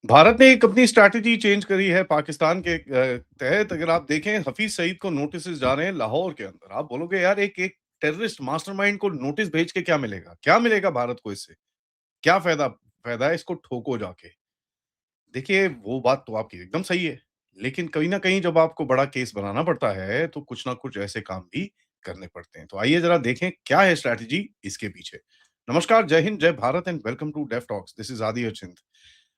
भारत ने एक अपनी स्ट्रैटेजी चेंज करी है पाकिस्तान के तहत। अगर आप देखें, हफीज सईद को नोटिसेस जा रहे हैं लाहौर के अंदर। आप बोलोगे यार, एक एक टेररिस्ट मास्टरमाइंड को नोटिस भेज के क्या मिलेगा? क्या मिलेगा भारत को इससे? क्या फायदा फायदा है? इसको ठोको जाके। देखिए, वो बात तो आपकी एकदम सही है, लेकिन कहीं न कहीं जब आपको बड़ा केस बनाना पड़ता है, तो कुछ ना कुछ ऐसे काम भी करने पड़ते हैं। तो आइए ज़रा देखें क्या है स्ट्रैटेजी इसके पीछे। नमस्कार, जय हिंद, जय Bharat and welcome to Deaf Talks. This is Adi Achint.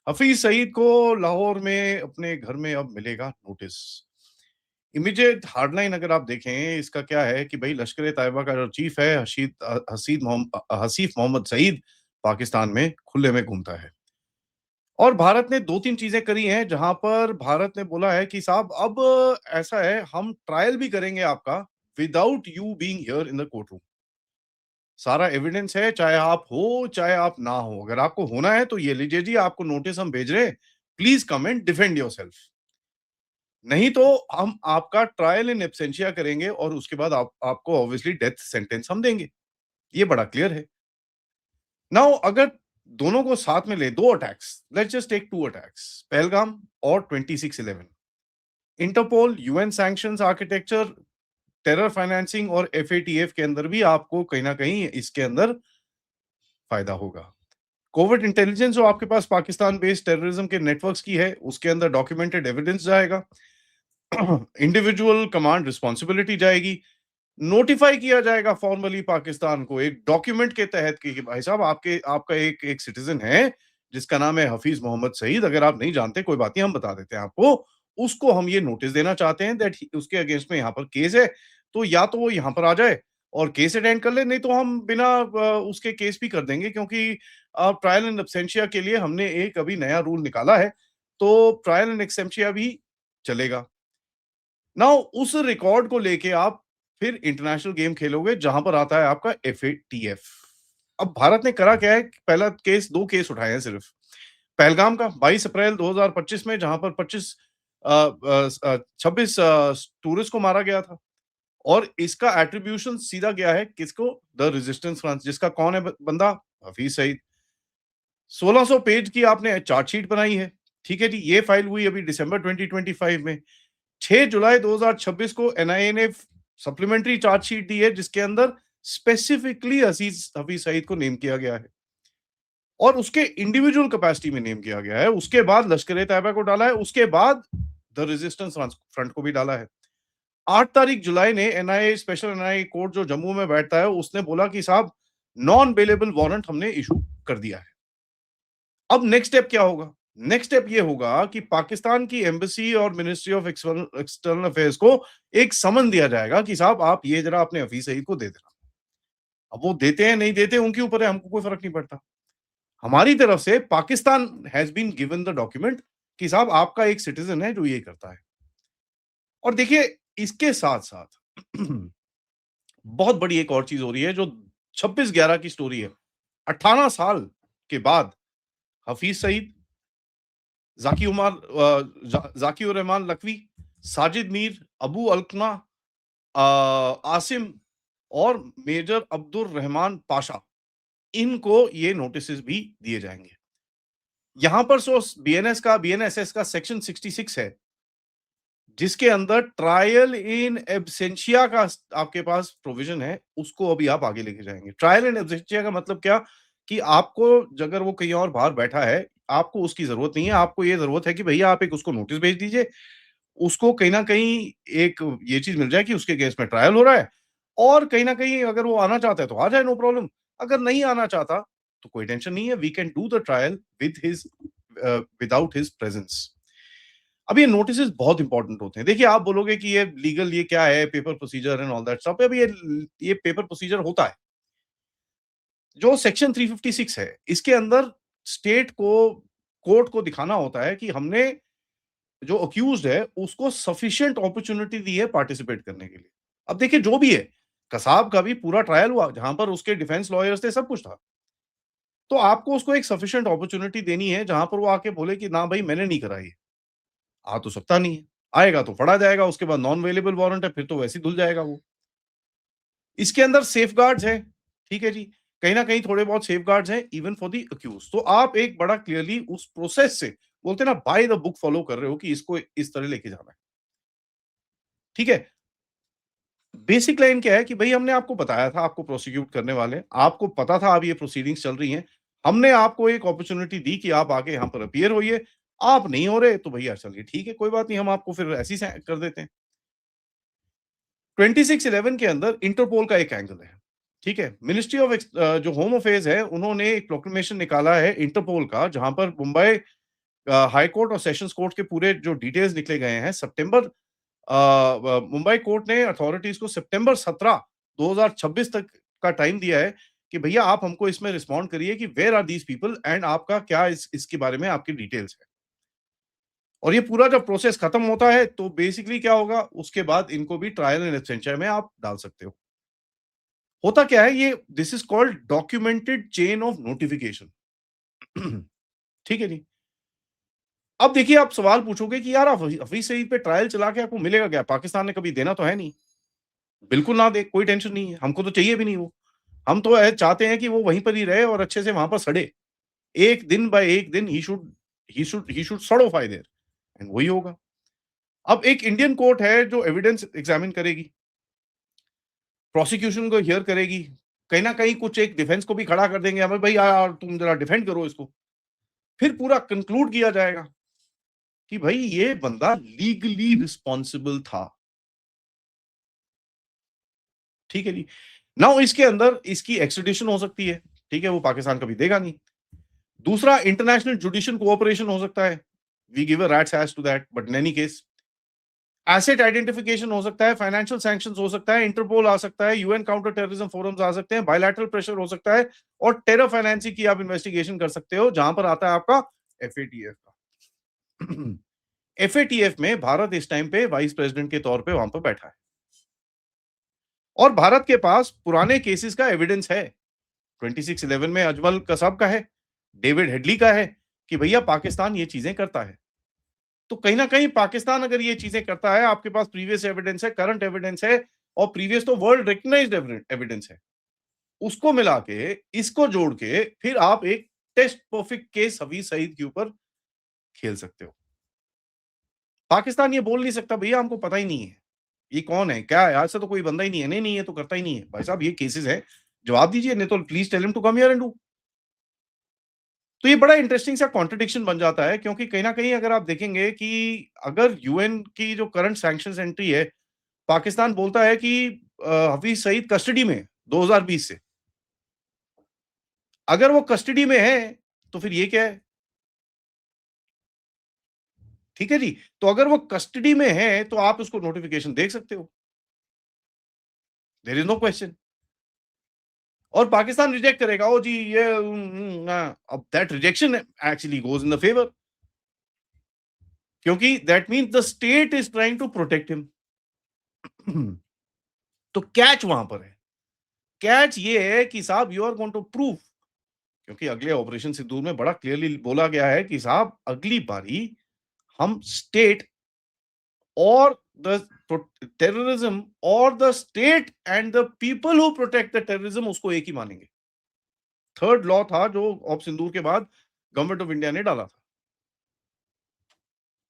Hafeez Saeed को लाहौर में अपने घर में अब मिलेगा नोटिस। इमीडिएट हार्डलाइन अगर आप देखें, इसका क्या है कि भई लश्कर-ए-तैयबा का जो चीफ है हसीफ मोहम्मद सईद, पाकिस्तान में खुले में घूमता है। और भारत ने 2-3 चीज़ें करी हैं, जहाँ पर भारत ने बोला है कि साहब, अब ऐसा है, हम ट्रायल भी करेंगे आपका without you being here in the court room. सारा एविडेंस है, चाहे आप हो, चाहे आप ना हो। अगर आपको होना है तो ये लीजिए जी, आपको नोटिस हम भेज रहे हैं, please come and defend yourself. नहीं तो हम आपका ट्रायल इन एब्सेंशिया करेंगे और उसके बाद आपको ऑब्वियसली डेथ सेंटेंस हम देंगे। ये बड़ा क्लियर है। नाउ अगर दोनों को साथ में ले, 2 attacks, let's just take 2 attacks, Pahalgam और 26/11। Interpol, UN sanctions architecture, terror financing और एफएटीएफ के अंदर भी आपको कहीं न कहीं इसके अंदर फ़ायदा होगा। कोविड इंटेलिजेंस जो आपके पास पाकिस्तान बेस्ड टेररिज्म के नेटवर्क्स की है, उसके अंदर डॉक्यूमेंटेड एविडेंस जाएगा। इंडिविजुअल कमांड रिस्पांसिबिलिटी जाएगी। नोटिफाई किया जाएगा फॉर्मली पाकिस्तान को एक डॉक्यूमेंट के तहत कि भाई साहब, आपके आपका एक एक सिटीजन है जिसका नाम है हफीज मोहम्मद सईद। अगर आप नहीं जानते, कोई बात नहीं, हम बता देते हैं आपको। उसको हम ये नोटिस देना चाहते हैं दैट उसके अगेंस्ट में यहाँ पर केस है। तो या तो वो यहाँ पर आ जाए और केस अटेंड कर ले, नहीं तो हम बिना उसके केस भी कर देंगे, क्योंकि ट्रायल एंड एब्सेंशिया के लिए हमने एक अभी नया रूल निकाला है। तो ट्रायल एंड एक्सेम्पशिया भी चलेगा। नाउ उस रिकॉर्ड को लेके आप फिर इंटरनेशनल गेम खेलोगे, जहां पर आता है आपका एफएटीएफ। अब भारत ने करा क्या है, पहला केस, 2 केस उठाए हैं सिर्फ। पहलगाम का 22 अप्रैल 2025 में, जहां पर 26 टूरिस्ट को मारा गया था। और इसका एट्रीब्यूशन सीधा गया है किसको? The resistance front. जिसका कौन है बंदा? हफीज सईद। 1600 पेज की आपने चार्जशीट बनाई है। ठीक है जी, ये फाइल हुई अभी दिसंबर 2025 में। 6 जुलाई 2026 को एनआईए ने सप्लीमेंट्री चार्जशीट दी है, जिसके अंदर स्पेसिफिकली अजीज हफीज सईद को नेम किया गया है और उसके इंडिविजुअल कैपेसिटी में नेम किया गया है। उसके बाद लश्कर ए तैयबा को डाला है, उसके बाद द रेजिस्टेंस फ्रंट को भी डाला है। 8 तारीख जुलाई ने एनआईए, स्पेशल एनआईए कोर्ट जो जम्मू में बैठता है, उसने बोला कि साहब, नॉन बेलेबल वारंट हमने इशू कर दिया है। अब नेक्स्ट स्टेप क्या होगा? नेक्स्ट स्टेप ये होगा कि पाकिस्तान की एम्बेसी और मिनिस्ट्री ऑफ एक्सटर्नल अफेयर्स को एक समन दिया जाएगा कि साहब, आप ये जरा अपने हफीज सईद को दे देना। अब वो देते हैं नहीं देते, उनके ऊपर है, हमको कोई फर्क नहीं पड़ता। हमारी तरफ से Pakistan has been given the document कि साहब, आपका एक सिटीजन है जो ये करता है। और देखिए, इसके साथ साथ बहुत बड़ी एक और चीज हो रही है, जो 26/11 की स्टोरी है। 18 साल के बाद हफीज सईद, जाकिर रहमान लखवी, साजिद मीर, अबू अलकमा, आसिम और मेजर अब्दुल रहमान पाशा, इनको ये नोटिसेस भी दिए जाएंगे। यहां पर सो बीएनएसएस का सेक्शन 66 है, जिसके अंदर ट्रायल इन एब्सेंशिया का आपके पास प्रोविजन है। उसको अभी आप आगे लेके जाएंगे। ट्रायल इन एब्सेंशिया का मतलब क्या? कि आपको, अगर वो कहीं और बाहर बैठा है, आपको उसकी जरूरत नहीं है। आपको ये जरूरत है कि भैया, आप एक उसको नोटिस भेज दीजिए। उसको कहीं न कहीं एक ये चीज़ मिल जाए कि उसके केस में ट्रायल हो रहा है, और कहीं न कहीं अगर वो आना चाहता है तो आ जाए, नो प्रॉब्लम। अगर नहीं आना चाहता तो कोई टेंशन नहीं है, we can do the trial without his presence. अब ये नोटिसेस बहुत इंपॉर्टेंट होते हैं। देखिए, आप बोलोगे कि ये लीगल, ये क्या है, paper procedure and all that stuff. अब ये पेपर प्रोसीजर होता है। जो सेक्शन 356 है, इसके अंदर स्टेट को, कोर्ट को दिखाना होता है कि हमने जो अक्यूज्ड है उसको सफिशिएंट अपॉर्चुनिटी दी है पार्टिसिपेट करने के लिए। अब देखिए, जो भी है, कसाब का भी पूरा ट्रायल हुआ, जहां पर उसके डिफेंस लॉयर्स थे, सब कुछ था। तो आपको उसको एक सफिशिएंट अपॉर्चुनिटी देनी है, जहां पर वो आके बोले कि ना भाई, मैंने नहीं कराई। आ तो सकता नहीं है। आएगा तो पढ़ा जाएगा, उसके बाद नॉन अवेलेबल वारंट है, फिर तो वैसे ही धुल जाएगा वो। इसके अंदर सेफगार्ड्स हैं, ठीक है जी। कहीं न कहीं थोड़े बहुत सेफगार्ड्स हैं इवन फॉर द अक्यूज्ड। तो आप एक बड़ा क्लियरली उस प्रोसेस से बोलते हैं ना बाय द बुक फॉलो कर रहे हो कि इसको इस तरह लेके जाना है। ठीक है? बेसिक लाइन क्या है कि भई हमने आपको बताया था आपको प्रोसिक्यूट करने वाले हैं, आपको पता था अब ये प्रोसीडिंग्स चल रही हैं। हमने आपको एक अपॉर्च्युनिटी दी कि आप आके यहाँ पर अपीयर होइए, आप नहीं हो रहे तो भैया चलिए ठीक है, कोई बात नहीं हम आपको फिर ऐसे ही से कर देते हैं। 2611 के अंदर इंटरपोल का एक एंगल है, ठीक है? मिनिस्ट्री ऑफ जो होम अफेयर्स है, उन्होंने एक प्रोक्लेमेशन निकाला है इंटरपोल का, जहाँ पर मुंबई हाई कोर्ट और सेशंस कोर्ट के पूरे जो डिटेल्स निकले गए हैं, मुंबई कोर्ट ने अथॉरिटीज को सितंबर 17, 2026 तक का टाइम दिया है कि भैया आप हमको इसमें रिस्पॉन्ड करिए कि where are these people and आपका क्या इसके बारे में आपकी डिटेल्स है। और ये पूरा जब प्रोसेस खत्म होता है, तो बेसिकली क्या होगा, उसके बाद इनको भी ट्रायल एंड एब्सेंटिया में आप डाल सकते हो। होता क्या है ये this is called documented chain of notification. ठीक है जी। अब देखिए आप सवाल पूछोगे कि यार आप हफीज़ सईद पे ट्रायल चला के आपको मिलेगा क्या? पाकिस्तान ने कभी देना तो है नहीं। बिल्कुल ना दे, कोई टेंशन नहीं है, हमको तो चाहिए भी नहीं वो। हम तो चाहते हैं कि वो वहीं पर ही रहे और अच्छे से वहाँ पर सड़े। एक दिन बाय एक दिन he should solidify there and वही होगा। अब एक इंडियन कोर्ट है जो एविडेंस एग्जामिन करेगी, प्रोसिक्यूशन को हियर करेगी, कहीं न कहीं कुछ एक डिफेंस को भी खड़ा कर देंगे, "अबे भई यार तुम ज़रा डिफेंड करो इसको।" फिर पूरा कंक्लूड किया जाएगा कि भई ये बंदा लीगली रिस्पांसिबल था। ठीक है जी। नाउ इसके अंदर इसकी एक्स्ट्राडिशन हो सकती है, ठीक है? वो पाकिस्तान कभी देगा नहीं। दूसरा इंटरनेशनल जुडिशियल कोऑपरेशन हो सकता है। We give a rats as to that but in any case asset identification हो सकता है, फाइनेंशियल सैंक्शंस हो सकता है, इंटरपोल आ सकता है, यूएन काउंटर टेररिज्म फोरम्स आ सकते हैं, बायलैटरल प्रेशर हो सकता है और टेरर फाइनेंसिंग की आप इन्वेस्टिगेशन कर सकते हो, जहां पर आता है आपका एफएटीएफ का। एफएटीएफ में भारत इस टाइम पे वाइस प्रेसिडेंट के तौर पे वहां पर बैठा है और भारत के पास पुराने केसेस का एविडेंस है। 2611 में अजमल कसाब का है, डेविड हेडली का है कि भैया पाकिस्तान ये चीजें करता है। तो कहीं न कहीं पाकिस्तान अगर ये चीज़ें करता है, आपके पास प्रीवियस एविडेंस है, करंट एविडेंस है और प्रीवियस तो वर्ल्ड रिकॉग्नाइज्ड एविडेंस है। उसको मिला के, इसको जोड़ के फिर आप एक test perfect case Hafeez Saeed के ऊपर खेल सकते हो। पाकिस्तान ये बोल नहीं सकता भैया हमको पता ही नहीं है। ये कौन है? क्या है? ऐसा तो कोई बंदा ही नहीं है। नहीं, नहीं ये तो करता ही नहीं है। भाई साहब ये केसेस हैं, जवाब दीजिए नहीं तो please tell him to come here and do. तो ये बड़ा इंटरेस्टिंग सा कॉन्ट्रडिक्शन बन जाता है क्योंकि कहीं न कहीं अगर आप देखेंगे कि अगर यूएन की जो करंट सैंक्शंस एंट्री है पाकिस्तान बोलता है कि हफीज सईद कस्टडी में है 2020 से। अगर वो कस्टडी में है, तो फिर ये क्या है? ठीक है जी। तो अगर वो कस्टडी में है, तो आप उसको नोटिफिकेशन देख सकते हो। देयर इज़ नो क्वेश्चन और पाकिस्तान रिजेक्ट करेगा, "ओह जी ये अब that rejection actually goes in the favour क्योंकि that means the state is trying to protect him. तो कैच वहां पर है। कैच ये है कि साहब you are going to prove क्योंकि अगले ऑपरेशन सिंदूर में बड़ा क्लियरली बोला गया है कि साहब अगली बारी हम स्टेट और द टेररिज्म और the state and the people who protect the terrorism उसको एक ही मानेंगे। थर्ड लॉ था जो ऑफ सिंदूर के बाद गवर्नमेंट ऑफ इंडिया ने डाला था।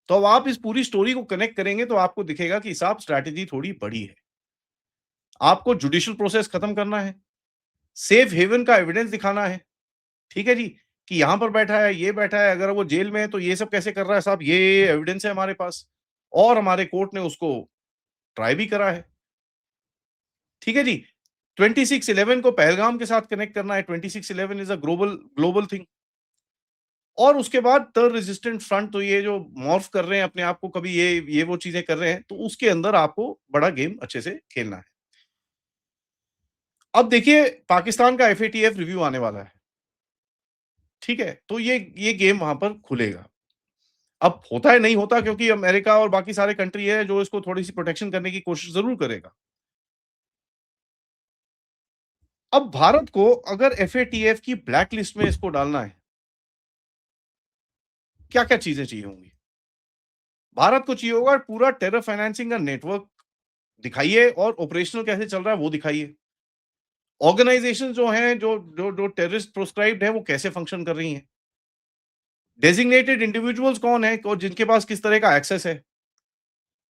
तो अब आप इस पूरी स्टोरी को कनेक्ट करेंगे तो आपको दिखेगा कि साहब स्ट्रैटेजी थोड़ी बड़ी है। आपको जुडिशियल प्रोसेस खत्म करना है, सेफ हेवन का एविडेंस दिखाना है, ठीक है जी? कि यहाँ पर बैठा है, ये बैठा है, अगर वो जेल में है तो ये सब कैसे कर रहा है साहब, ये एविडेंस है हमारे पास और हमारे कोर्ट ने उसको ट्राई भी करा है। ठीक है जी? 2611 को पहलगाम के साथ कनेक्ट करना है, 2611 is a global global thing और उसके बाद टेरर रेजिस्टेंट फ्रंट तो ये जो मॉर्फ कर रहे हैं अपने आप को कभी ये वो चीज़ें कर रहे हैं, तो उसके अंदर आपको बड़ा गेम अच्छे से खेलना है। अब देखिए पाकिस्तान का एफएटीएफ रिव्यू आने वाला है, ठीक है? तो ये गेम वहाँ पर खुलेगा। अब होता है, नहीं होता क्योंकि अमेरिका और बाकी सारे कंट्री है जो इसको थोड़ी-सी प्रोटेक्शन करने की कोशिश ज़रूर करेगा। अब भारत को अगर एफएटीएफ की ब्लैक लिस्ट में इसको डालना है, क्या-क्या चीज़ें चाहिए होंगी? भारत को चाहिए होगा पूरा टेरर फाइनेंसिंग का नेटवर्क दिखाइए और ऑपरेशनल कैसे चल रहा है वो दिखाइए। ऑर्गनाइज़ेशंस जो हैं, जो टेररिस्ट प्रोस्क्राइब्ड हैं, वो कैसे फंक्शन कर रही हैं? डेजिग्नेटेड इंडिविजुअल्स कौन है और जिनके पास किस तरह का एक्सेस है?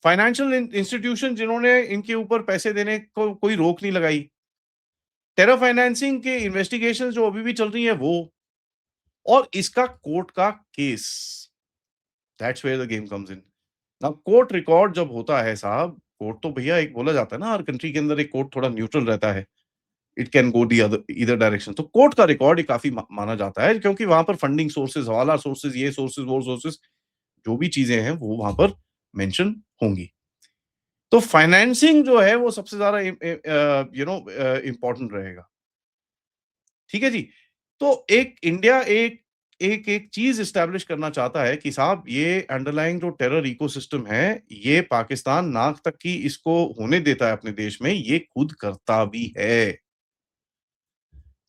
फाइनेंशियल इंस्टीट्यूशन जिन्होंने इनके ऊपर पैसे देने को कोई रोक नहीं लगाई। टेरर फाइनेंसिंग के इन्वेस्टिगेशंस जो अभी भी चल रही है वो, और इसका कोर्ट का case, that's where the game comes in. Now court record जब होता है साहब, कोर्ट तो भैया एक बोला जाता है ना, हर कंट्री के अंदर एक कोर्ट थोड़ा न्यूट्रल रहता है। It can go the other either direction. तो कोर्ट का रिकॉर्ड ही काफ़ी माना जाता है, क्योंकि वहाँ पर फंडिंग सोर्सेज़, हवाला सोर्सेज़, ये सोर्सेज़, वो सोर्सेज़, जो भी चीज़ें हैं वो वहाँ पर मेंशन होंगी। तो फाइनेंसिंग जो है वो सबसे ज़्यादा इम्पोर्टेंट रहेगा। ठीक है जी? तो एक इंडिया एक चीज़ एस्टेब्लिश करना चाहता है कि साहब ये अंडरलाइंग जो टेरर इकोसिस्टम है, ये पाकिस्तान नाक तक की इसको होने देता है अपने देश में, ये खुद करता भी है।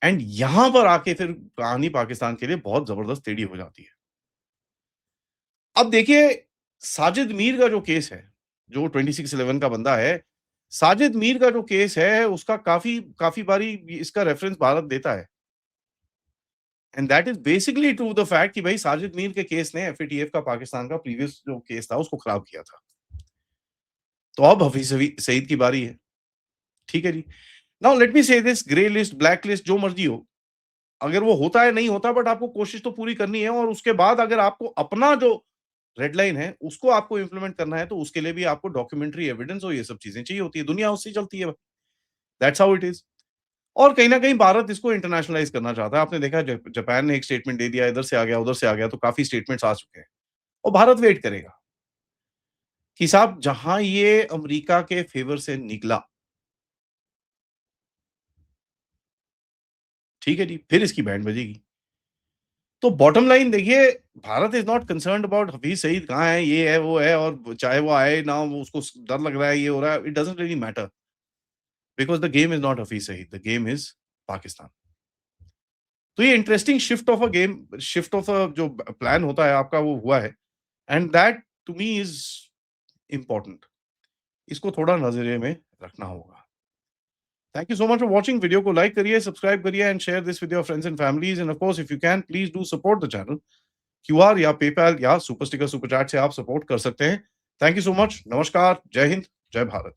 एंड यहां पर आके फिर कहानी पाकिस्तान के लिए बहुत जबरदस्त टेढ़ी हो जाती है। अब देखिए, साजिद मीर का जो केस है, जो 2611 का बंदा है, साजिद मीर का जो केस है, उसका काफ़ी काफ़ी बारी इसका रेफरेंस भारत देता है। And that is basically to the fact कि भाई साजिद मीर के केस ने एफएटीएफ का पाकिस्तान का प्रीवियस जो केस था, उसको खराब किया था। तो अब हफीज़ सईद की बारी है। ठीक है जी। नाउ लेट मी से this, grey list, black list, जो मर्ज़ी हो, अगर वो होता है, नहीं होता, बट आपको कोशिश तो पूरी करनी है, और उसके बाद अगर आपको अपना जो रेड लाइन है, उसको आपको इम्प्लीमेंट करना है, तो उसके लिए भी आपको डॉक्यूमेंट्री एविडेंस और ये सब चीज़ें चाहिए होती है। दुनिया उससे चलती है। That's how it is. और कहीं न कहीं भारत इसको इंटरनेशनलाइज़ करना चाहता है। आपने देखा जापान ने एक स्टेटमेंट दे दिया, इधर से आ गया, उधर से आ गया, तो काफ़ी स्टेटमेंट्स आ चुके हैं। और भारत वेट करेगा कि साहब जहाँ ये अमेरिका के फ़ेवर से निकला, ठीक है जी, फिर इसकी बैंड बजेगी। तो बॉटम लाइन देखिए, Bharat is not concerned about Hafeez Saeed कहाँ है, ये है, वो है, और चाहे वो आए ना, वो उसको डर लग रहा है, ये हो रहा है, it doesn't really matter, because the game is not Hafeez Saeed, the game is Pakistan. तो ये इंटरेस्टिंग शिफ्ट ऑफ अ जो प्लान होता है आपका, वो हुआ है, and that to me is important. इसको थोड़ा नज़रिए में रखना होगा। Thank you so much for watching. Video को लाइक करिए, सब्सक्राइब करिए and share this with your friends and families, and of course if you can please do support the channel. QR या पेपैल या सुपर स्टिकर, सुपर चैट से आप support कर सकते हैं। Thank you so much. नमस्कार, जय हिंद, जय भारत।